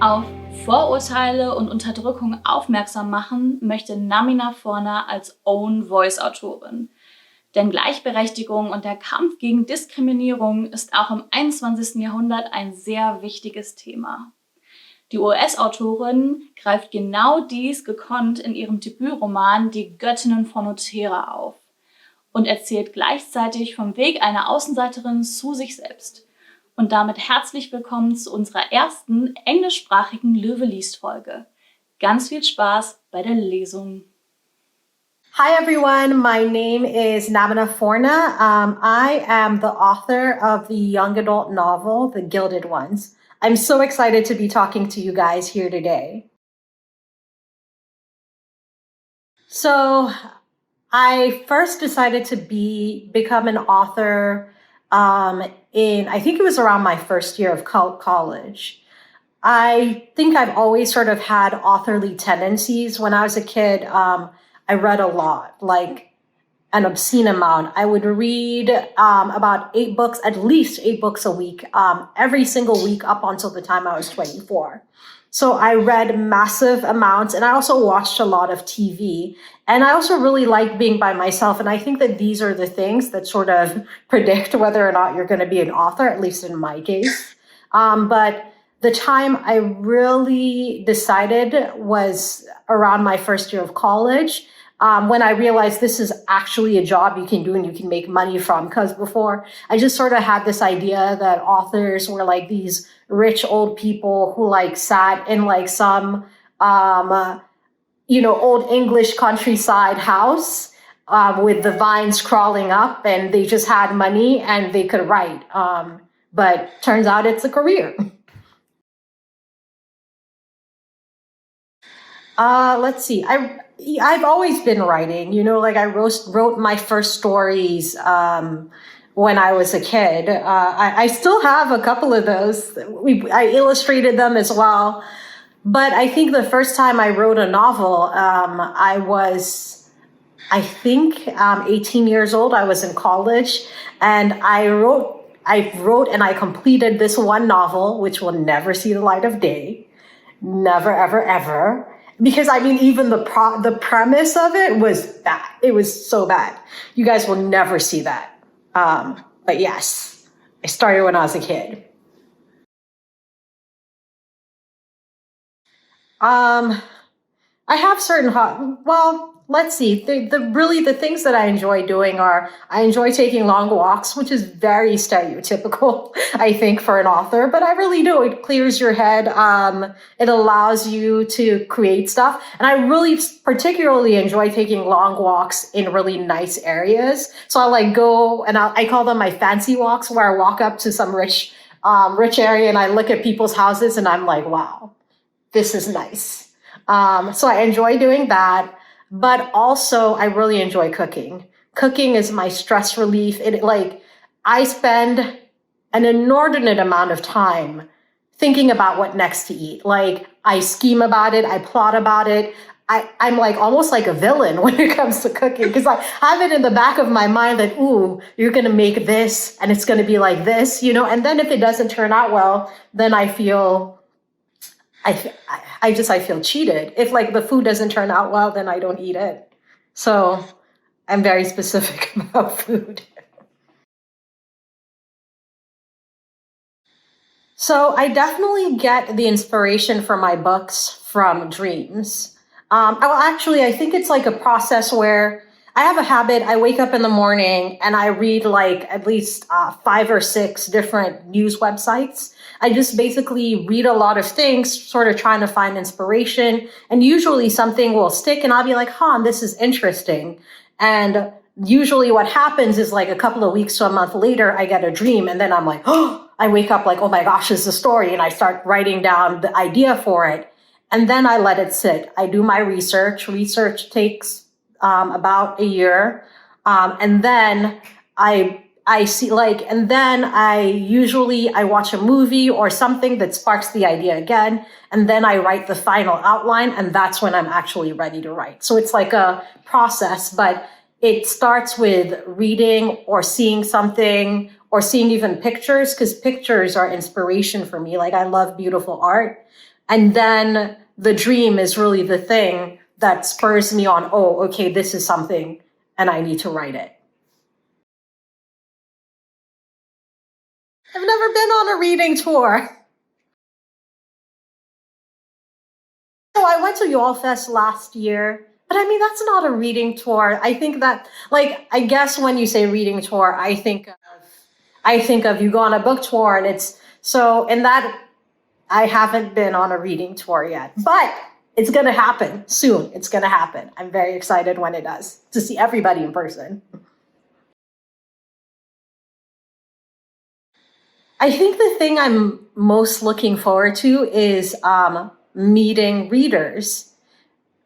Auf Vorurteile und Unterdrückung aufmerksam machen möchte Namina Forna als Own-Voice-Autorin. Denn Gleichberechtigung und der Kampf gegen Diskriminierung ist auch im 21. Jahrhundert ein sehr wichtiges Thema. Die US-Autorin greift genau dies gekonnt in ihrem Debütroman Die Göttinnen von Otera auf und erzählt gleichzeitig vom Weg einer Außenseiterin zu sich selbst. Und damit herzlich willkommen zu unserer ersten englischsprachigen LoeweLiest-Folge. Ganz viel Spaß bei der Lesung. Hi everyone, my name is Namina Forna. I am the author of the young adult novel, The Gilded Ones. I'm so excited to be talking to you guys here today. So I first decided to become an author I think it was around my first year of college. I think I've always sort of had authorly tendencies. When I was a kid, I read a lot, like an obscene amount. I would read about 8 books, at least 8 books a week, every single week up until the time I was 24. So I read massive amounts, and I also watched a lot of TV. And I also really like being by myself. And I think that these are the things that sort of predict whether or not you're going to be an author, at least in my case. But the time I really decided was around my first year of college, when I realized this is actually a job you can do and you can make money from. Because before, I just sort of had this idea that authors were like these rich old people who like sat in like some, old English countryside house with the vines crawling up, and they just had money and they could write. But turns out it's a career. Let's see. I've always been writing, I wrote my first stories when I was a kid. I still have a couple of those. I illustrated them as well. But I think the first time I wrote a novel, I was, 18 years old. I was in college, and I wrote and I completed this one novel, which will never see the light of day. Never, ever, ever. Because even the premise of it was bad. It was so bad. You guys will never see that. But yes, I started when I was a kid. I have certain let's see. The things that I enjoy doing are, I enjoy taking long walks, which is very stereotypical, I think, for an author, but I really do. It clears your head. It allows you to create stuff. And I really particularly enjoy taking long walks in really nice areas. So I go and I call them my fancy walks, where I walk up to some rich area and I look at people's houses and I'm like, wow, this is nice. So I enjoy doing that. But also, I really enjoy cooking. Cooking is my stress relief. I spend an inordinate amount of time thinking about what next to eat. I scheme about it. I plot about it. I'm almost like a villain when it comes to cooking, because I have it in the back of my mind that, ooh, you're going to make this and it's going to be like this, and then if it doesn't turn out well, then I feel cheated. If the food doesn't turn out well, then I don't eat it. So I'm very specific about food. So I definitely get the inspiration for my books from dreams. I think it's a process where I have a habit. I wake up in the morning and I read at least 5 or 6 different news websites. I just basically read a lot of things, sort of trying to find inspiration. And usually something will stick and I'll be like, this is interesting. And usually what happens is a couple of weeks to a month later, I get a dream. And then I'm like, I wake up oh my gosh, this is a story. And I start writing down the idea for it. And then I let it sit. I do my research. Research takes about a year. And then I see and then I watch a movie or something that sparks the idea again. And then I write the final outline, and that's when I'm actually ready to write. So it's a process, but it starts with reading or seeing something or seeing even pictures, because pictures are inspiration for me. I love beautiful art. And then the dream is really the thing that spurs me on, oh, okay, this is something and I need to write it. I've never been on a reading tour. So I went to YALLFest last year, but I mean, that's not a reading tour. I think that, like, I guess when you say reading tour, I think of you go on a book tour and it's, so in that, I haven't been on a reading tour yet, but it's going to happen soon. It's going to happen. I'm very excited when it does, to see everybody in person. I think the thing I'm most looking forward to is meeting readers.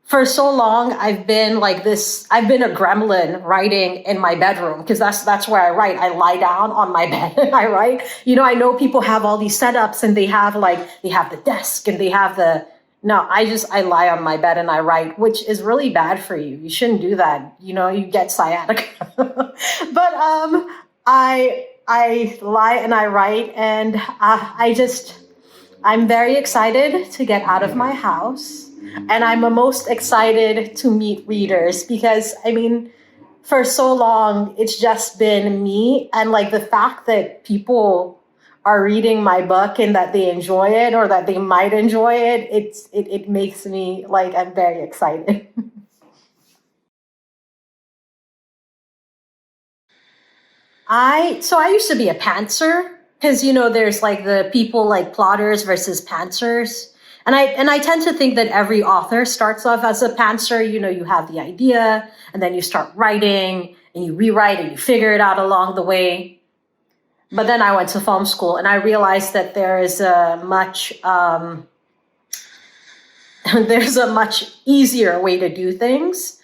For so long, I've been like this. I've been a gremlin writing in my bedroom because that's where I write. I lie down on my bed and I write. You know, I know people have all these setups and they have the desk and they have the. No, I lie on my bed and I write, which is really bad for you. You shouldn't do that. You know, you get sciatica. But I lie and I write, and I'm very excited to get out of my house. And I'm most excited to meet readers because, I mean, for so long, it's just been me. And like the fact that people are reading my book and that they enjoy it or that they might enjoy it, it makes me like, I'm very excited. I used to be a pantser because, you know, there's like the people like plotters versus pantsers. And I tend to think that every author starts off as a pantser. You know, you have the idea and then you start writing and you rewrite and you figure it out along the way. But then I went to film school and I realized that there is a much there's a much easier way to do things,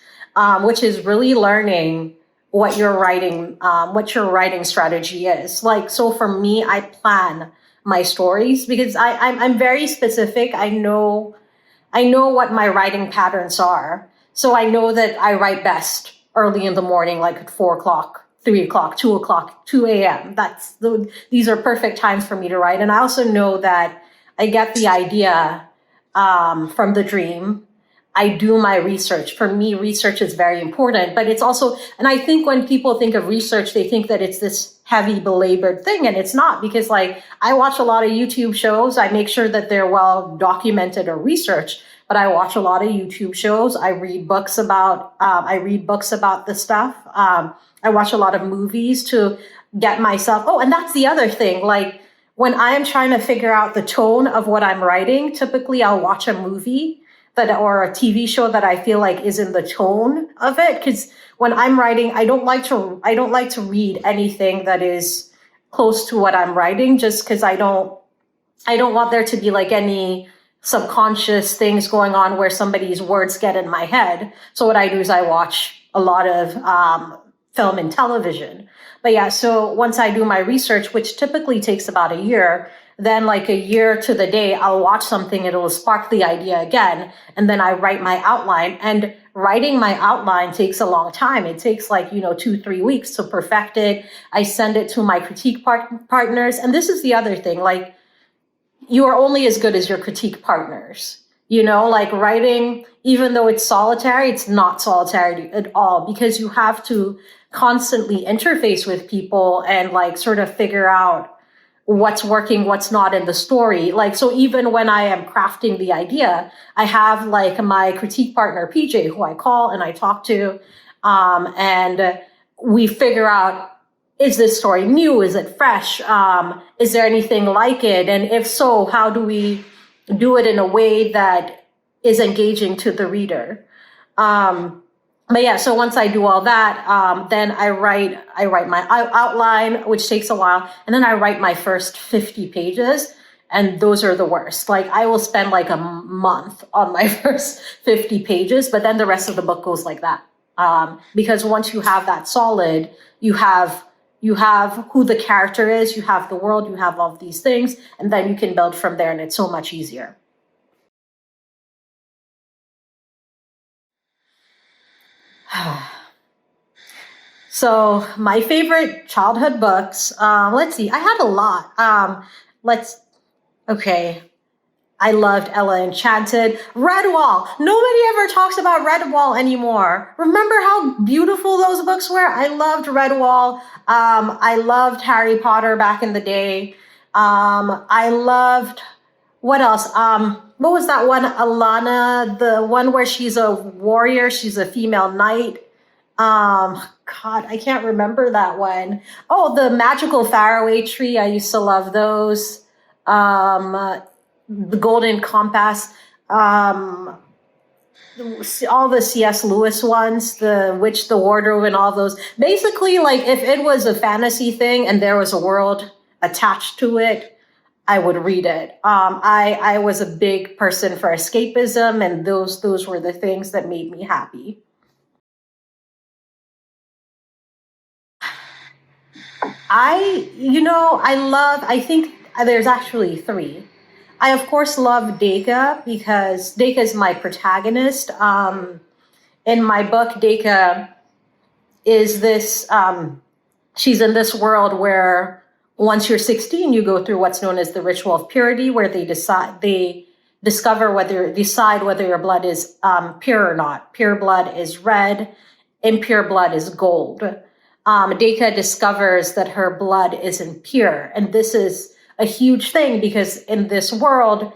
which is really learning what your writing strategy is. Like, so for me, I plan my stories because I'm very specific. I know what my writing patterns are. So I know that I write best early in the morning, like at 4 o'clock, 3 o'clock, 2 o'clock, 2 a.m. These are perfect times for me to write. And I also know that I get the idea from the dream. I do my research. For me, research is very important, but it's also, and I think when people think of research, they think that it's this heavy belabored thing, and it's not, because like I watch a lot of YouTube shows. I make sure that they're well documented or researched, but I watch a lot of YouTube shows. I read books about the stuff. I watch a lot of movies to get myself. Oh, and that's the other thing. Like when I am trying to figure out the tone of what I'm writing, typically I'll watch a movie or a TV show that I feel like is in the tone of it. Because when I'm writing, I don't like to read anything that is close to what I'm writing, just because I don't want there to be like any subconscious things going on where somebody's words get in my head. So what I do is I watch a lot of film and television. But yeah, so once I do my research, which typically takes about a year, then like a year to the day, I'll watch something, it'll spark the idea again, and then I write my outline. And writing my outline takes a long time. It takes like, 2-3 weeks to perfect it. I send it to my critique partners. And this is the other thing, like you are only as good as your critique partners. Like writing, even though it's solitary, it's not solitary at all, because you have to constantly interface with people and like sort of figure out what's working, what's not in the story. Like, so even when I am crafting the idea, I have like my critique partner, PJ, who I call and I talk to, and we figure out, is this story new? Is it fresh? Is there anything like it? And if so, how do we do it in a way that is engaging to the reader? But yeah, so once I do all that, then I write my outline, which takes a while. And then I write my first 50 pages. And those are the worst. Like I will spend like a month on my first 50 pages, but then the rest of the book goes like that. Because once you have that solid, you have who the character is, you have the world, you have all of these things, and then you can build from there, and it's so much easier. So my favorite childhood books, let's see, I had a lot. Okay. I loved Ella Enchanted. Redwall. Nobody ever talks about Redwall anymore. Remember how beautiful those books were? I loved Redwall. I loved Harry Potter back in the day. I loved, what else? What was that one? Alana, the one where she's a warrior, she's a female knight. God, I can't remember that one. Oh, the Magical Faraway Tree. I used to love those. The Golden Compass, all the C.S. Lewis ones, The Witch, the Wardrobe, and all those. Basically, like if it was a fantasy thing and there was a world attached to it, I would read it. I was a big person for escapism, and those were the things that made me happy. I think there's actually three. I, of course, love Deka because Deka is my protagonist. In my book, Deka is this, she's in this world where once you're 16, you go through what's known as the ritual of purity, where they decide whether your blood is pure or not. Pure blood is red, impure blood is gold. Deka discovers that her blood isn't pure, and this is a huge thing because in this world,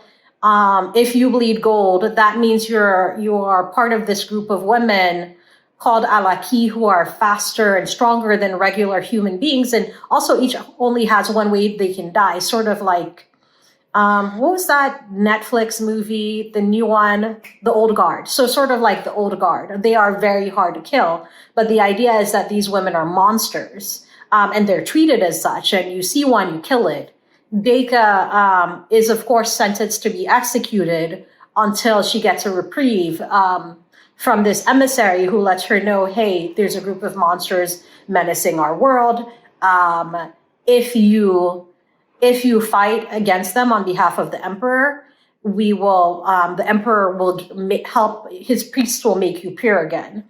if you bleed gold, that means you are part of this group of women called Alaki who are faster and stronger than regular human beings, and also each only has one way they can die, sort of like what was that Netflix movie, the new one, The Old Guard. So sort of like The Old Guard. They are very hard to kill, but the idea is that these women are monsters, and they're treated as such, and you see one, you kill it. Deka is, of course, sentenced to be executed until she gets a reprieve from this emissary who lets her know, hey, there's a group of monsters menacing our world. If you fight against them on behalf of the emperor, the emperor will help, his priests will make you pure again.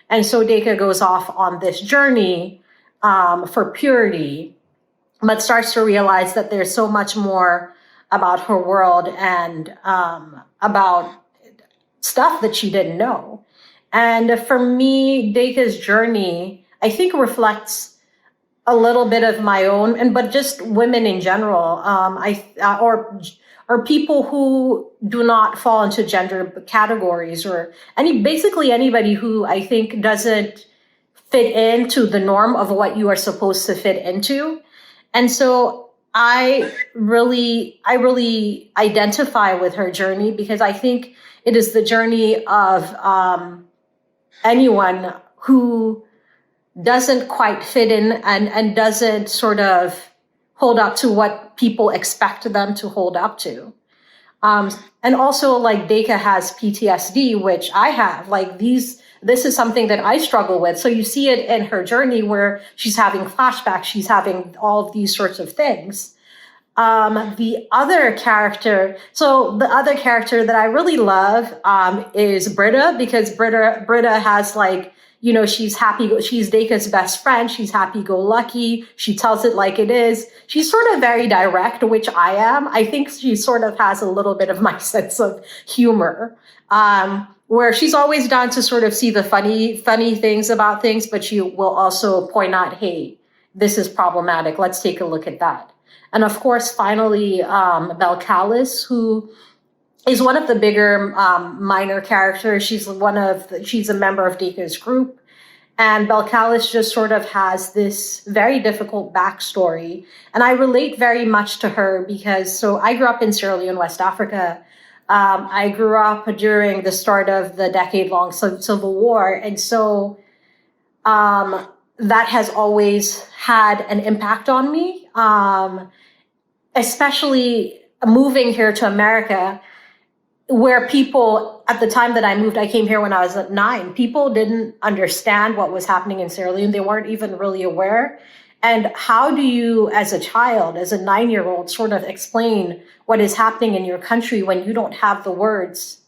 And so Deka goes off on this journey for purity, but starts to realize that there's so much more about her world and about stuff that she didn't know. And for me, Deka's journey, I think, reflects a little bit of my own, but just women in general, or people who do not fall into gender categories, or basically anybody who I think doesn't fit into the norm of what you are supposed to fit into. And so I really identify with her journey because I think it is the journey of anyone who doesn't quite fit in and doesn't sort of hold up to what people expect them to hold up to. And also, like, Deka has PTSD, which I have. Like, this is something that I struggle with. So you see it in her journey where she's having flashbacks, she's having all of these sorts of things. The other character that I really love is Britta, because Britta has, like, she's happy. She's Deka's best friend. She's happy-go-lucky. She tells it like it is. She's sort of very direct, which I am. I think she sort of has a little bit of my sense of humor, where she's always down to sort of see the funny things about things, but she will also point out, hey, this is problematic. Let's take a look at that. And of course, finally, Belcalis, who is one of the bigger minor characters. She's a member of Deka's group. And Belcalis just sort of has this very difficult backstory. And I relate very much to her because, so I grew up in Sierra Leone, West Africa. I grew up during the start of the decade-long Civil War. And so that has always had an impact on me, especially moving here to America, where people, at the time that I moved, I came here when I was 9, people didn't understand what was happening in Sierra Leone. They weren't even really aware. And how do you, as a child, as a 9-year-old, sort of explain what is happening in your country when you don't have the words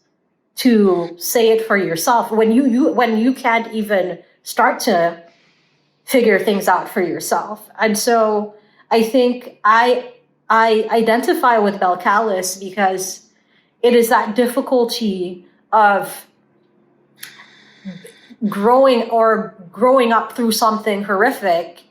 to say it for yourself, when you can't even start to figure things out for yourself? And so I think I identify with Belcalis because it is that difficulty of growing up through something horrific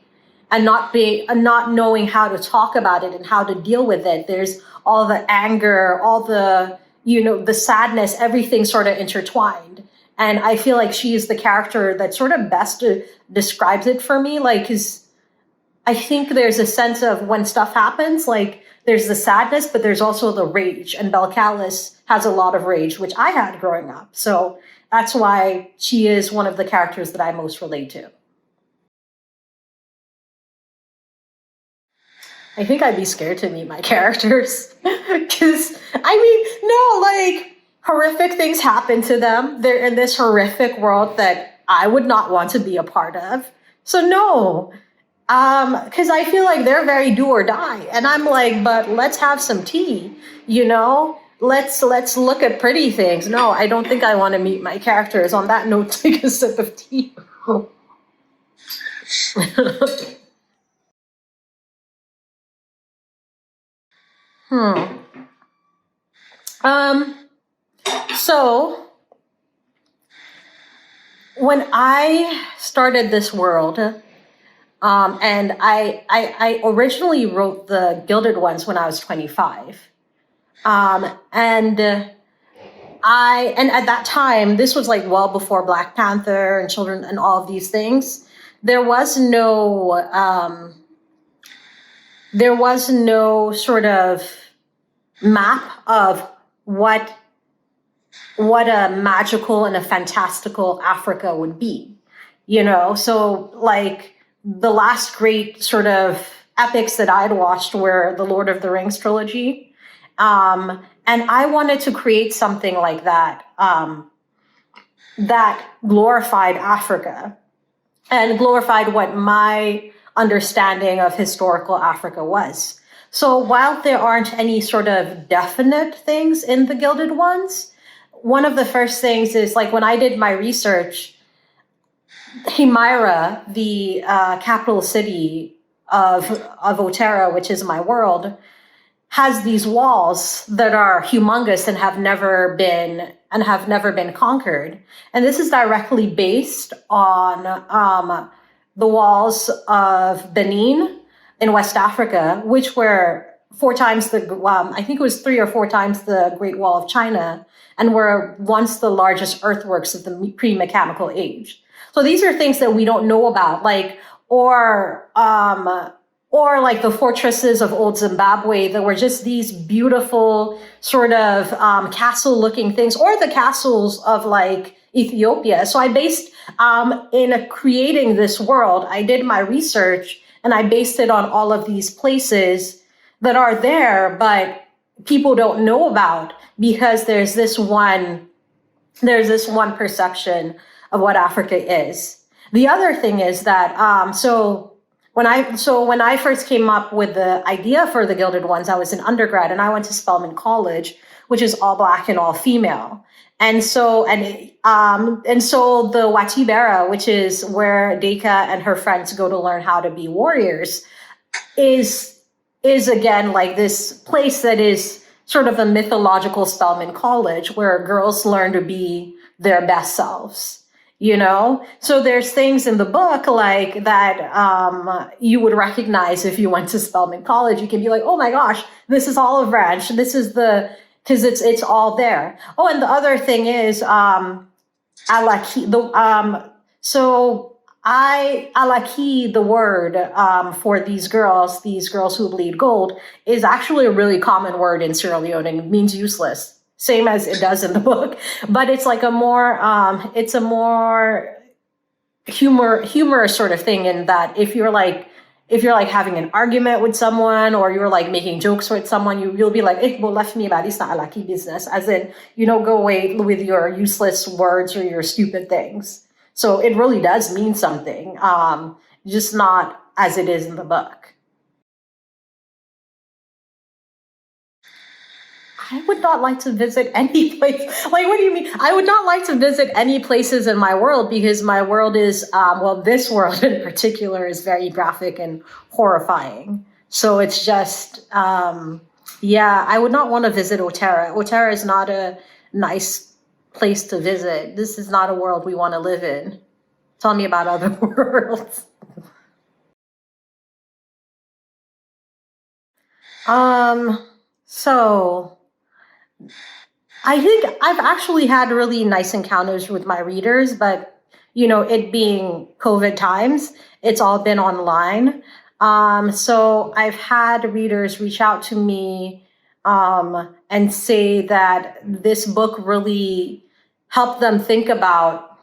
and not knowing how to talk about it and how to deal with it. There's all the anger, all the, the sadness, everything sort of intertwined. And I feel like she is the character that sort of best describes it for me. Like, 'cause I think there's a sense of when stuff happens, like there's the sadness, but there's also the rage. And Belcalis has a lot of rage, which I had growing up. So that's why she is one of the characters that I most relate to. I think I'd be scared to meet my characters. Because, horrific things happen to them. They're in this horrific world that I would not want to be a part of. So no. Because I feel like they're very do or die. And I'm like, but let's have some tea, Let's look at pretty things. No, I don't think I want to meet my characters. On that note, take a sip of tea. So when I started this world, and I originally wrote the Gilded Ones when I was 25. And at that time, this was like well before Black Panther and Children and all of these things. There was no sort of map of what a magical and a fantastical Africa would be, So like the last great sort of epics that I'd watched were the Lord of the Rings trilogy. And I wanted to create something like that, that glorified Africa and glorified what my understanding of historical Africa was. So while there aren't any sort of definite things in the Gilded Ones, one of the first things is like when I did my research, Himyra, the capital city of Otera, which is my world, has these walls that are humongous and have never been conquered. And this is directly based on the walls of Benin in West Africa, which were 4 times I think it was 3 or 4 times the Great Wall of China, and were once the largest earthworks of the pre-mechanical age. So these are things that we don't know about, or like the fortresses of old Zimbabwe that were just these beautiful sort of castle-looking things, or the castles of like Ethiopia. So I based, in creating this world, I did my research and I based it on all of these places that are there, but people don't know about because there's this one perception of what Africa is. The other thing is that, when I first came up with the idea for the Gilded Ones, I was an undergrad and I went to Spelman College, which is all Black and all female. And so the Watibera, which is where Deka and her friends go to learn how to be warriors, is again like this place that is sort of a mythological Spelman College where girls learn to be their best selves. So there's things in the book like that you would recognize if you went to Spelman College. You can be like, oh my gosh, this is Olive Branch. This is because it's all there. Oh, and the other thing is alaki. Alaki, the word for these girls who bleed gold, is actually a really common word in Sierra Leone and it means useless. Same as it does in the book, but it's like a more humorous sort of thing in that if you're like having an argument with someone or you're like making jokes with someone, you'll be like, well, left me about it's not a lucky business, as in, go away with your useless words or your stupid things. So it really does mean something, just not as it is in the book. I would not like to visit any place. Like, what do you mean? I would not like to visit any places in my world because my world is, this world in particular is very graphic and horrifying. So it's just, Yeah, I would not want to visit Otera. Otera is not a nice place to visit. This is not a world we want to live in. Tell me about other worlds. So I think I've actually had really nice encounters with my readers, but it being COVID times, it's all been online. So I've had readers reach out to me and say that this book really helped them think about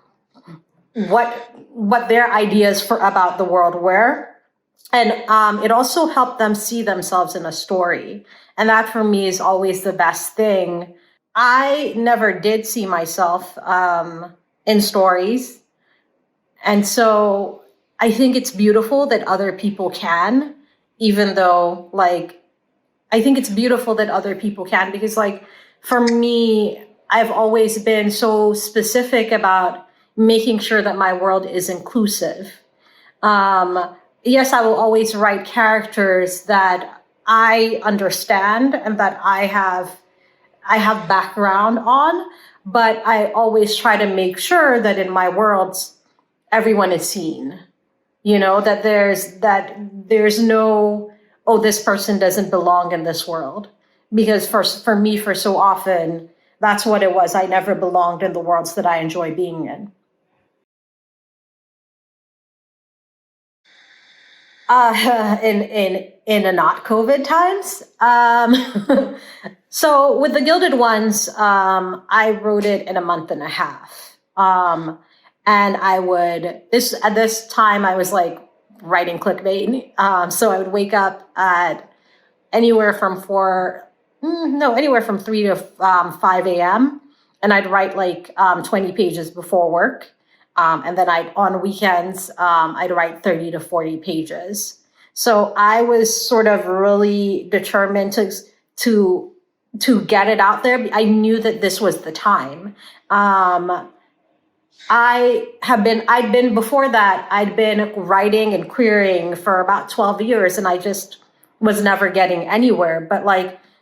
what their ideas about the world were. And it also helped them see themselves in a story. And that for me is always the best thing. I never did see myself in stories. And so I think it's beautiful that other people can, even though, I think it's beautiful that other people can, because, for me, I've always been so specific about making sure that my world is inclusive. Yes, I will always write characters that I understand and that I have background on, but I always try to make sure that in my worlds, everyone is seen. That there's no, oh, this person doesn't belong in this world. Because for me, for so often, that's what it was. I never belonged in the worlds that I enjoy being in. In a not COVID times. So with the Gilded Ones, I wrote it in a month and a half. And at this time I was writing clickbait. So I would wake up at anywhere from 3 to 5 a.m. And I'd write 20 pages before work. And then on weekends, I'd write 30 to 40 pages. So I was sort of really determined to get it out there. I knew that this was the time. Before that, I'd been writing and querying for about 12 years, and I just was never getting anywhere. But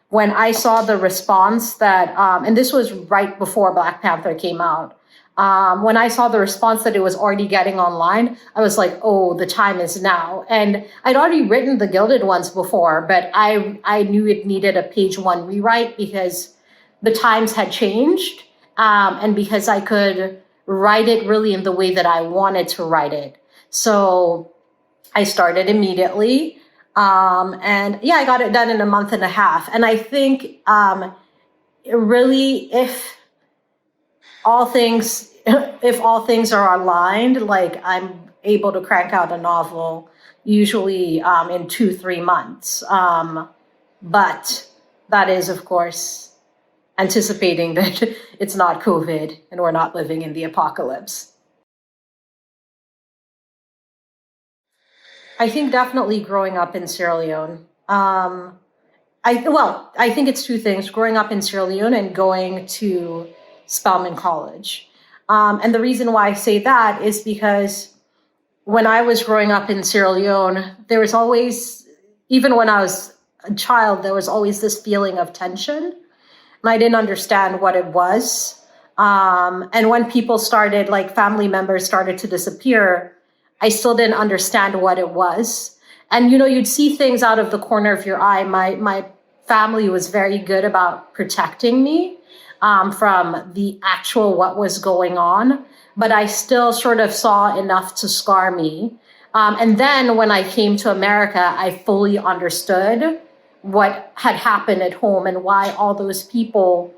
when I saw the response that, and this was right before Black Panther came out, when I saw the response that it was already getting online, I was like, oh, the time is now. And I'd already written the Gilded Ones before, but I knew it needed a page 1 rewrite because the times had changed, and because I could write it really in the way that I wanted to write it. So I started immediately. And yeah, I got it done in a month and a half. And I think really, if all things are aligned, I'm able to crank out a novel usually in 2-3 months. But that is, of course, anticipating that it's not COVID and we're not living in the apocalypse. I think definitely growing up in Sierra Leone. I think it's 2 things: growing up in Sierra Leone and going to Spelman College. And the reason why I say that is because when I was growing up in Sierra Leone, there was always, even when I was a child, there was always this feeling of tension. And I didn't understand what it was. And when people started, family members started to disappear, I still didn't understand what it was. And, you'd see things out of the corner of your eye. My family was very good about protecting me from the actual what was going on. But I still sort of saw enough to scar me. And then when I came to America, I fully understood what had happened at home and why all those people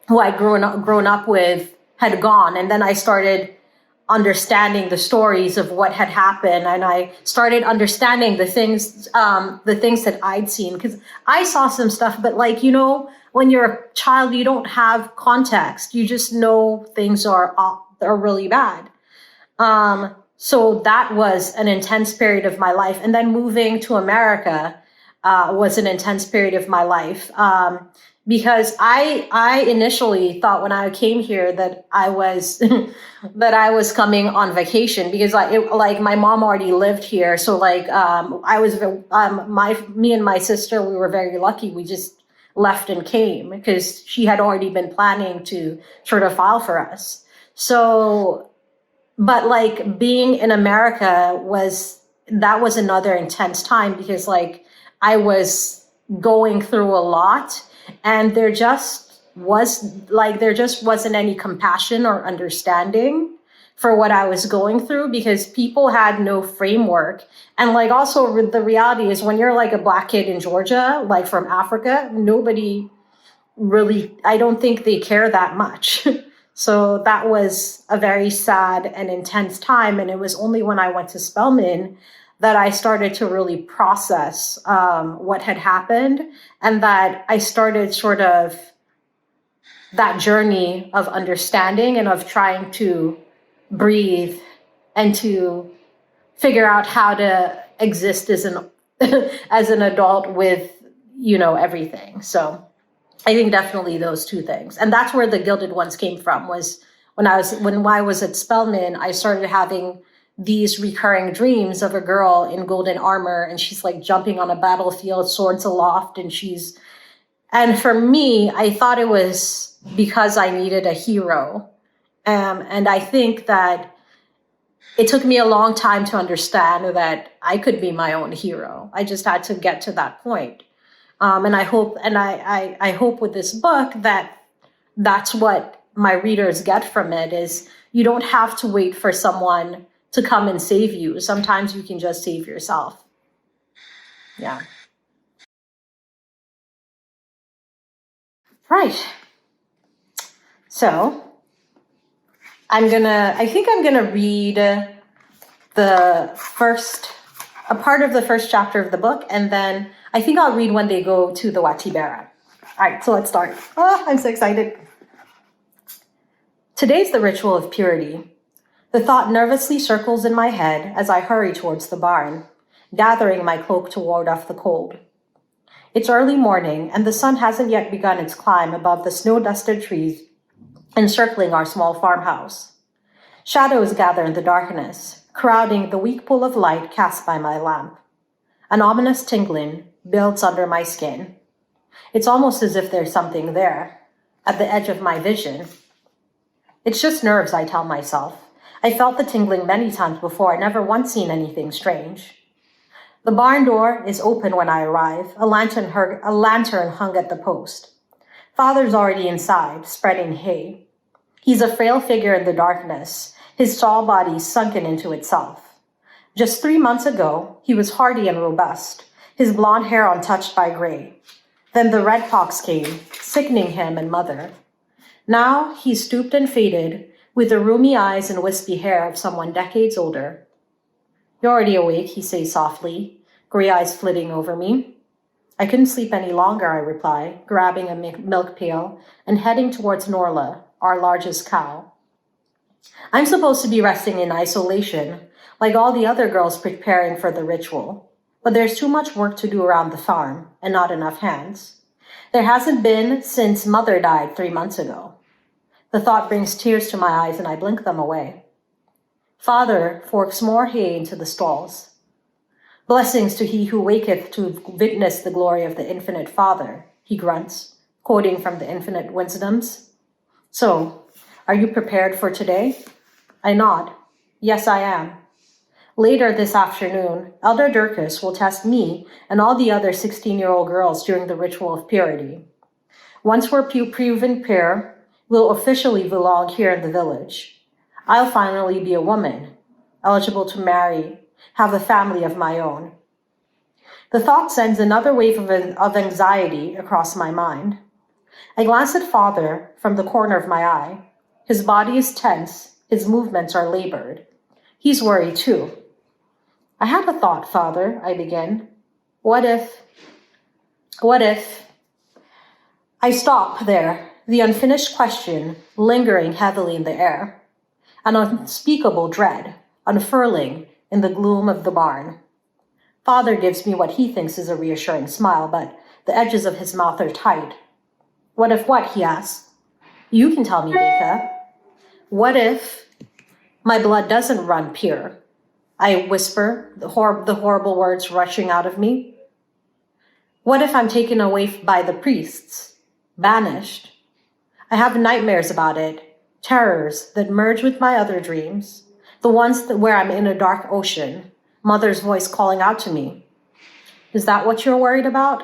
who I'd grown up with had gone. And then I started understanding the stories of what had happened, and I started understanding the things that I'd seen, because I saw some stuff, but when you're a child, you don't have context. You just know things are really bad. So that was an intense period of my life. And then moving to America, was an intense period of my life. Because I initially thought when I came here that I was that I was coming on vacation, because like my mom already lived here, so like me and my sister, we were very lucky. We just left and came because she had already been planning to sort of file for us. So, but like being in America was another intense time, because like I was going through a lot. And there just wasn't any compassion or understanding for what I was going through, because people had no framework. And like also the reality is, when you're like a Black kid in Georgia, like from Africa, nobody really, I don't think they care that much. So that was a very sad and intense time. And it was only when I went to Spelman that I started to really process what had happened, and that I started sort of that journey of understanding and of trying to breathe and to figure out how to exist as an as an adult with, everything. So I think definitely those two things. And that's where the Gilded Ones came from, was when I was at Spelman, I started having these recurring dreams of a girl in golden armor, and she's like jumping on a battlefield, swords aloft, and for me, I thought it was because I needed a hero. And I think that it took me a long time to understand that I could be my own hero. I just had to get to that point. And I hope with this book that that's what my readers get from it, is you don't have to wait for someone to come and save you. Sometimes you can just save yourself. Yeah. Right. So I think I'm gonna read a part of the first chapter of the book, and then I think I'll read when they go to the Watibera. All right, so let's start. Oh, I'm so excited. Today's the ritual of purity. The thought nervously circles in my head as I hurry towards the barn, gathering my cloak to ward off the cold. It's early morning, and the sun hasn't yet begun its climb above the snow-dusted trees encircling our small farmhouse. Shadows gather in the darkness, crowding the weak pool of light cast by my lamp. An ominous tingling builds under my skin. It's almost as if there's something there, at the edge of my vision. It's just nerves, I tell myself. I felt the tingling many times before, never once seen anything strange. The barn door is open when I arrive, a lantern hung at the post. Father's already inside, spreading hay. He's a frail figure in the darkness, his tall body sunken into itself. Just 3 months ago, he was hardy and robust, his blonde hair untouched by gray. Then the red pox came, sickening him and mother. Now he's stooped and faded, with the rheumy eyes and wispy hair of someone decades older. You're already awake, he says softly, gray eyes flitting over me. I couldn't sleep any longer, I reply, grabbing a milk pail and heading towards Norla, our largest cow. I'm supposed to be resting in isolation, like all the other girls preparing for the ritual. But there's too much work to do around the farm, and not enough hands. There hasn't been since Mother died 3 months ago. The thought brings tears to my eyes, and I blink them away. Father forks more hay into the stalls. Blessings to he who waketh to witness the glory of the infinite Father, he grunts, quoting from the infinite wisdoms. So, are you prepared for today? I nod. Yes, I am. Later this afternoon, Elder Durkis will test me and all the other 16-year-old girls during the ritual of purity. Once we're proven pure, we'll officially belong here in the village. I'll finally be a woman, eligible to marry, have a family of my own. The thought sends another wave of anxiety across my mind. I glance at Father from the corner of my eye. His body is tense, his movements are labored. He's worried too. I have a thought, Father, I begin. What if... I stop there, the unfinished question lingering heavily in the air. An unspeakable dread unfurling in the gloom of the barn. Father gives me what he thinks is a reassuring smile, but the edges of his mouth are tight. What if what, he asks. You can tell me, Deka. What if my blood doesn't run pure? I whisper, the horrible words rushing out of me. What if I'm taken away by the priests, banished? I have nightmares about it, terrors that merge with my other dreams, the ones where I'm in a dark ocean, Mother's voice calling out to me. Is that what you're worried about?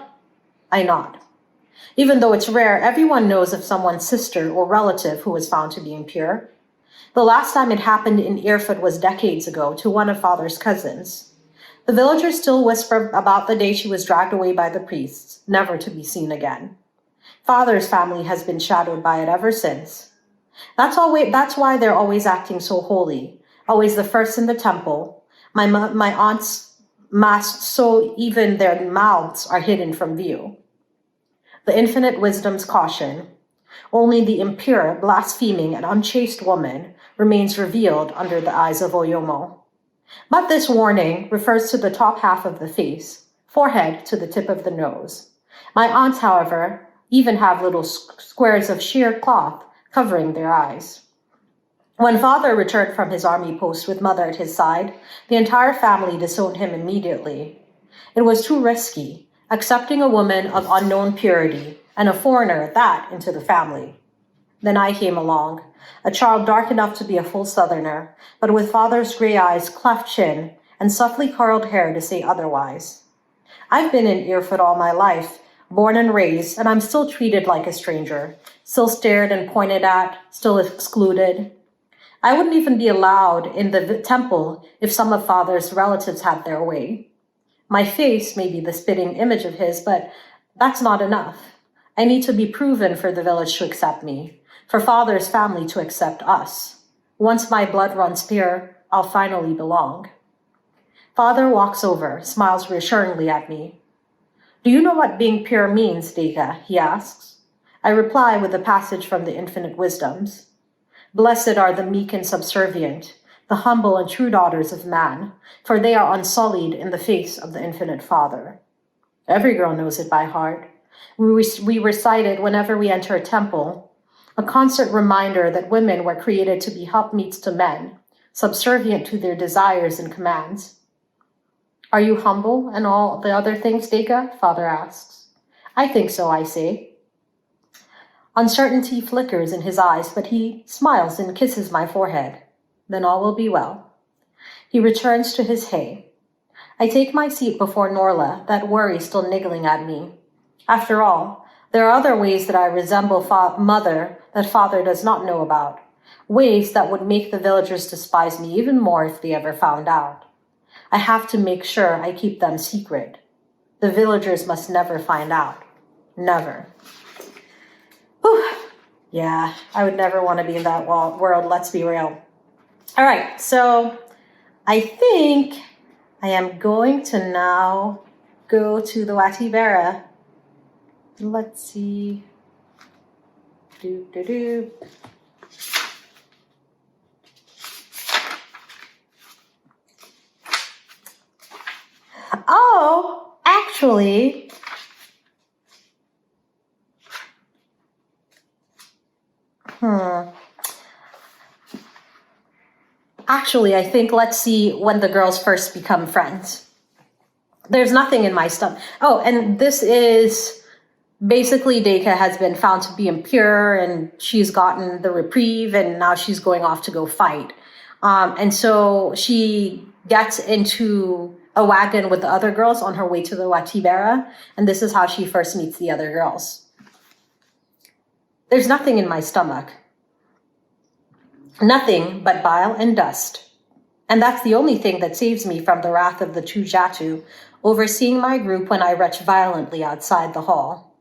I nod. Even though it's rare, everyone knows of someone's sister or relative who was found to be impure. The last time it happened in Earfoot was decades ago to one of Father's cousins. The villagers still whisper about the day she was dragged away by the priests, never to be seen again. Father's family has been shadowed by it ever since. That's why they're always acting so holy, always the first in the temple. My aunts masked so even their mouths are hidden from view. The infinite wisdom's caution. Only the impure, blaspheming, and unchaste woman remains revealed under the eyes of Oyomo. But this warning refers to the top half of the face, forehead to the tip of the nose. My aunts, however, even have little squares of sheer cloth covering their eyes. When Father returned from his army post with Mother at his side, the entire family disowned him immediately. It was too risky, accepting a woman of unknown purity and a foreigner at that into the family. Then I came along, a child dark enough to be a full Southerner, but with Father's gray eyes, cleft chin, and softly curled hair to say otherwise. I've been in Earfoot all my life, born and raised, and I'm still treated like a stranger, still stared and pointed at, still excluded. I wouldn't even be allowed in the temple if some of Father's relatives had their way. My face may be the spitting image of his, but that's not enough. I need to be proven for the village to accept me, for Father's family to accept us. Once my blood runs pure, I'll finally belong. Father walks over, smiles reassuringly at me. Do you know what being pure means, Deka? He asks. I reply with a passage from the Infinite Wisdoms. Blessed are the meek and subservient, the humble and true daughters of man, for they are unsullied in the face of the Infinite Father. Every girl knows it by heart. We recite it whenever we enter a temple, a constant reminder that women were created to be helpmeets to men, subservient to their desires and commands. Are you humble and all the other things, Deka? Father asks. I think so, I say. Uncertainty flickers in his eyes, but he smiles and kisses my forehead. Then all will be well. He returns to his hay. I take my seat before Norla, that worry still niggling at me. After all, there are other ways that I resemble Mother that Father does not know about, ways that would make the villagers despise me even more if they ever found out. I have to make sure I keep them secret. The villagers must never find out. Never. Whew. Yeah, I would never want to be in that world, let's be real. All right, so I think I am going to now go to the Watibera. Let's see. Oh, actually, I think let's see when the girls first become friends. There's nothing in my stomach. Oh, and this is basically Deka has been found to be impure and she's gotten the reprieve and now she's going off to go fight. And so she gets into a wagon with the other girls on her way to the Watibera, and this is how she first meets the other girls. There's nothing in my stomach. Nothing but bile and dust. And that's the only thing that saves me from the wrath of the two Jatu, overseeing my group when I retch violently outside the hall.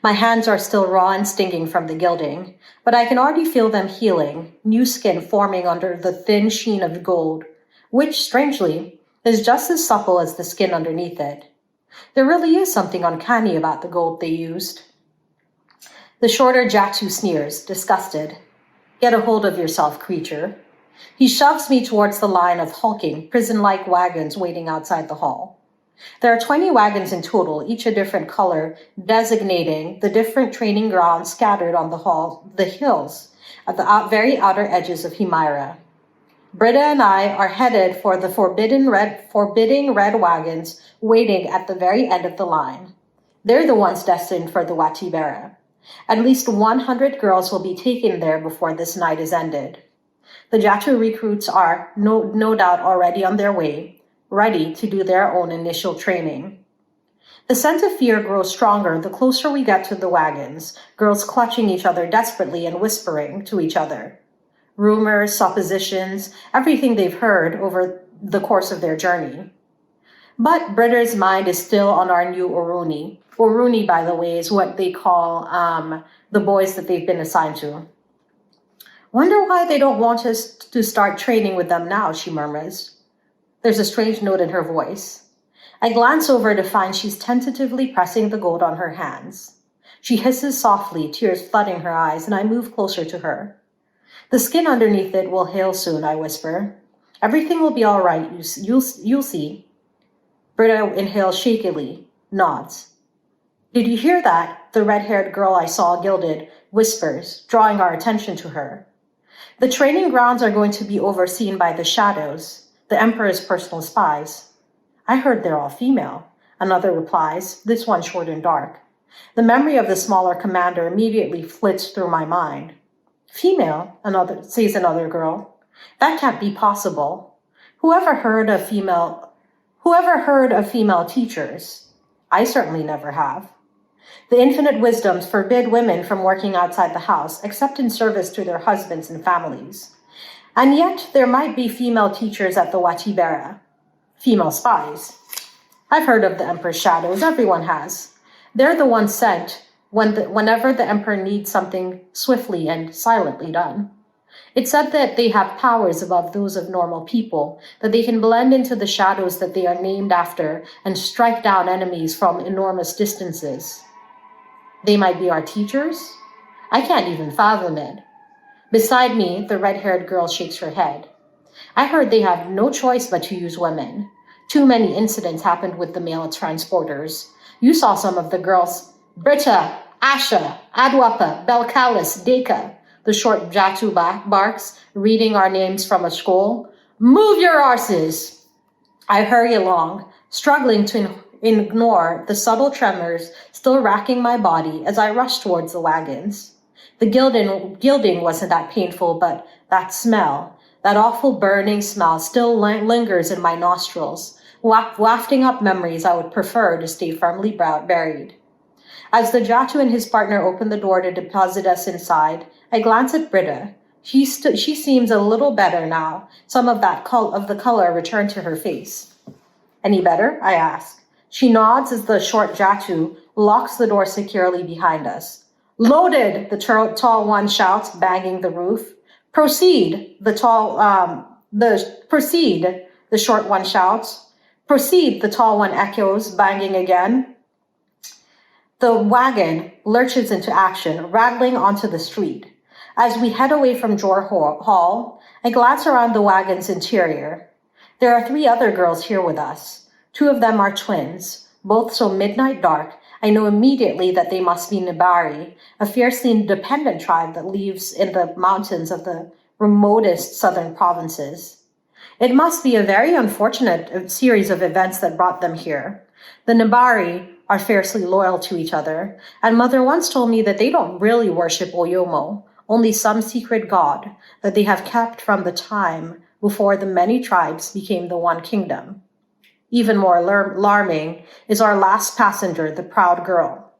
My hands are still raw and stinging from the gilding, but I can already feel them healing, new skin forming under the thin sheen of gold, which, strangely, is just as supple as the skin underneath it. There really is something uncanny about the gold they used. The shorter Jatu sneers, disgusted. Get a hold of yourself, creature. He shoves me towards the line of hulking, prison-like wagons waiting outside the hall. There are 20 wagons in total, each a different color, designating the different training grounds scattered on the hills at the very outer edges of Himyra. Britta and I are headed for the forbidding red wagons waiting at the very end of the line. They're the ones destined for the Watibera. At least 100 girls will be taken there before this night is ended. The Jatu recruits are no doubt already on their way, ready to do their own initial training. The sense of fear grows stronger the closer we get to the wagons, girls clutching each other desperately and whispering to each other. Rumors, suppositions, everything they've heard over the course of their journey. But Britta's mind is still on our new Uruni. Uruni, by the way, is what they call the boys that they've been assigned to. Wonder why they don't want us to start training with them now, she murmurs. There's a strange note in her voice. I glance over to find she's tentatively pressing the gold on her hands. She hisses softly, tears flooding her eyes, and I move closer to her. The skin underneath it will heal soon, I whisper. Everything will be all right, you'll see. Britta inhales shakily, nods. Did you hear that? The red-haired girl I saw gilded whispers, drawing our attention to her. The training grounds are going to be overseen by the Shadows, the Emperor's personal spies. I heard they're all female, another replies, this one short and dark. The memory of the smaller commander immediately flits through my mind. Female, says another girl. That can't be possible. Whoever heard of female teachers? I certainly never have. The infinite wisdoms forbid women from working outside the house, except in service to their husbands and families. And yet, there might be female teachers at the Watibera. Female spies. I've heard of the Emperor's shadows, everyone has. They're the ones sent whenever the Emperor needs something swiftly and silently done. It's said that they have powers above those of normal people, that they can blend into the shadows that they are named after and strike down enemies from enormous distances. They might be our teachers? I can't even fathom it. Beside me, the red-haired girl shakes her head. I heard they have no choice but to use women. Too many incidents happened with the male transporters. You saw some of the girls. Britta, Asha, Adwapa, Belcalis, Deka. The short Jatu barks, reading our names from a scroll. Move your arses! I hurry along, struggling to ignore the subtle tremors still racking my body as I rush towards the wagons. The gilding wasn't that painful, but that smell, that awful burning smell still lingers in my nostrils, wafting up memories I would prefer to stay firmly buried. As the Jatu and his partner open the door to deposit us inside, I glance at Britta. She seems a little better now. Some of the color returned to her face. Any better? I ask. She nods as the short Jatu locks the door securely behind us. Loaded, the tall one shouts, banging the roof. Proceed, the short one shouts. Proceed, the tall one echoes, banging again. The wagon lurches into action, rattling onto the street. As we head away from Jor Hall, I glance around the wagon's interior. There are 3 other girls here with us. 2 of them are twins, both so midnight dark, I know immediately that they must be Nibari, a fiercely independent tribe that lives in the mountains of the remotest southern provinces. It must be a very unfortunate series of events that brought them here. The Nibari are fiercely loyal to each other, and Mother once told me that they don't really worship Oyomo, only some secret god that they have kept from the time before the many tribes became the one kingdom. Even more alarming is our last passenger, the proud girl.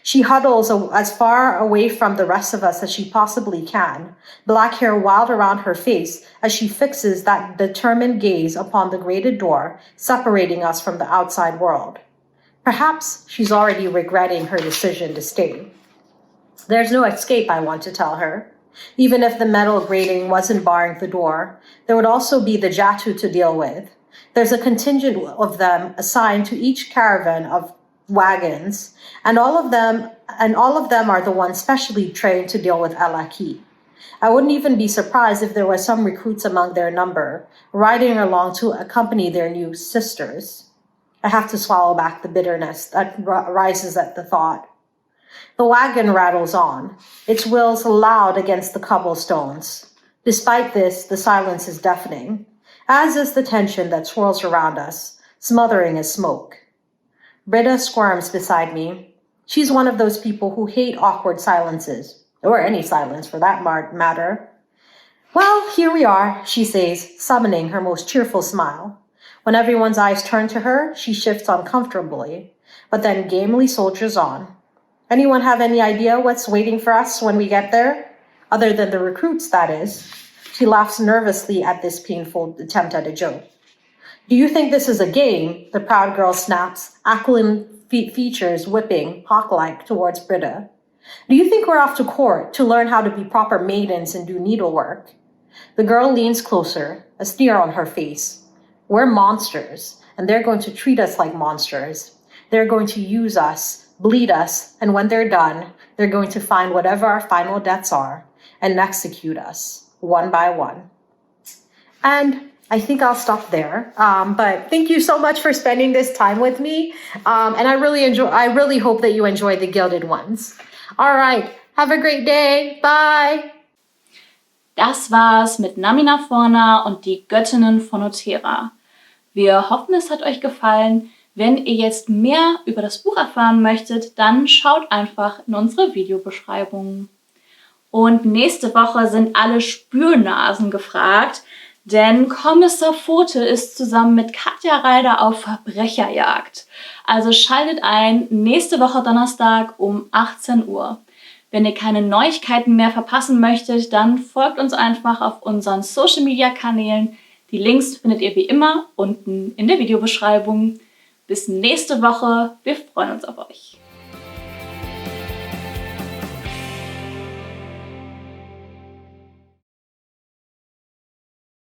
She huddles as far away from the rest of us as she possibly can, black hair wild around her face as she fixes that determined gaze upon the grated door separating us from the outside world. Perhaps she's already regretting her decision to stay. There's no escape, I want to tell her. Even if the metal grating wasn't barring the door, there would also be the Jatu to deal with. There's a contingent of them assigned to each caravan of wagons, and all of them are the ones specially trained to deal with Alaki. I wouldn't even be surprised if there were some recruits among their number, riding along to accompany their new sisters. I have to swallow back the bitterness that rises at the thought. The wagon rattles on, its wheels loud against the cobblestones. Despite this, the silence is deafening, as is the tension that swirls around us, smothering as smoke. Britta squirms beside me. She's one of those people who hate awkward silences, or any silence for that matter. Well, here we are, she says, summoning her most cheerful smile. When everyone's eyes turn to her, she shifts uncomfortably, but then gamely soldiers on. Anyone have any idea what's waiting for us when we get there? Other than the recruits, that is. She laughs nervously at this painful attempt at a joke. Do you think this is a game? The proud girl snaps, aquiline features whipping, hawk-like, towards Britta. Do you think we're off to court to learn how to be proper maidens and do needlework? The girl leans closer, a sneer on her face. We're monsters, and they're going to treat us like monsters. They're going to use us, bleed us, and when they're done, they're going to find whatever our final deaths are and execute us, one by one. And I think I'll stop there. But thank you so much for spending this time with me. And I really hope that you enjoy the Gilded Ones. All right, have a great day. Bye. Das war's mit Namina Forna und die Göttinnen von Otera. Wir hoffen, es hat euch gefallen. Wenn ihr jetzt mehr über das Buch erfahren möchtet, dann schaut einfach in unsere Videobeschreibung. Und nächste Woche sind alle Spürnasen gefragt, denn Kommissar Pfote ist zusammen mit Katja Reider auf Verbrecherjagd. Also schaltet ein, nächste Woche Donnerstag um 18 Uhr. Wenn ihr keine Neuigkeiten mehr verpassen möchtet, dann folgt uns einfach auf unseren Social-Media-Kanälen. Die Links findet ihr wie immer unten in der Videobeschreibung. Bis nächste Woche. Wir freuen uns auf euch.